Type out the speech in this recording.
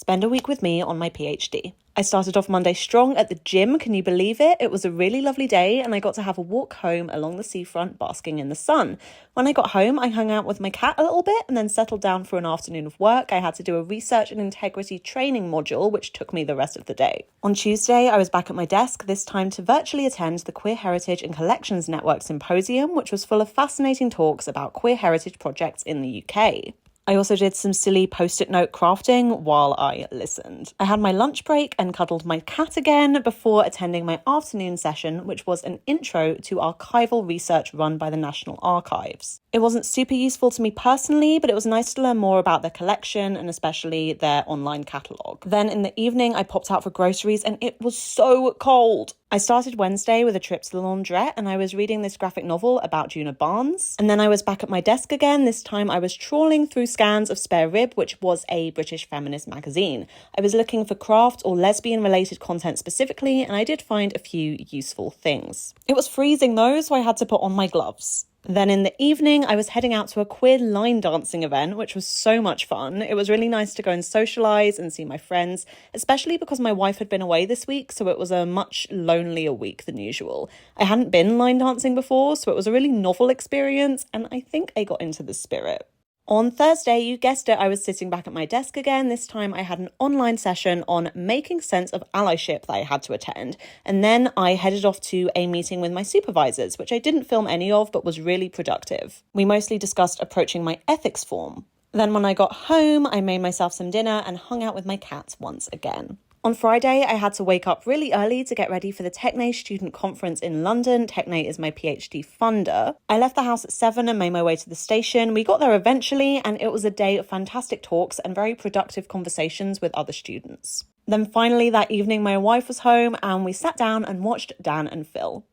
spend a week with me on my PhD. I started off Monday strong at the gym, can you believe it? It was a really lovely day and I got to have a walk home along the seafront basking in the sun. When I got home, I hung out with my cat a little bit and then settled down for an afternoon of work. I had to do a research and integrity training module, which took me the rest of the day. On Tuesday, I was back at my desk, this time to virtually attend the Queer Heritage and Collections Network Symposium, which was full of fascinating talks about queer heritage projects in the UK. I also did some silly post-it note crafting while I listened. I had my lunch break and cuddled my cat again before attending my afternoon session, which was an intro to archival research run by the National Archives. It wasn't super useful to me personally, but it was nice to learn more about their collection and especially their online catalogue. Then in the evening, I popped out for groceries and it was so cold. I started Wednesday with a trip to the laundrette and I was reading this graphic novel about Juna Barnes. And then I was back at my desk again. This time I was trawling through scans of Spare Rib, which was a British feminist magazine. I was looking for craft or lesbian-related content specifically, and I did find a few useful things. It was freezing though, so I had to put on my gloves. Then in the evening, I was heading out to a queer line dancing event, which was so much fun. It was really nice to go and socialise and see my friends, especially because my wife had been away this week, so it was a much lonelier week than usual. I hadn't been line dancing before, so it was a really novel experience, and I think I got into the spirit. On Thursday, you guessed it, I was sitting back at my desk again. This time I had an online session on making sense of allyship that I had to attend. And then I headed off to a meeting with my supervisors, which I didn't film any of, but was really productive. We mostly discussed approaching my ethics form. Then when I got home, I made myself some dinner and hung out with my cat once again. On Friday, I had to wake up really early to get ready for the Techne Student Conference in London. Techne is my PhD funder. I left the house at 7 and made my way to the station. We got there eventually, and it was a day of fantastic talks and very productive conversations with other students. Then finally that evening, my wife was home and we sat down and watched Dan and Phil.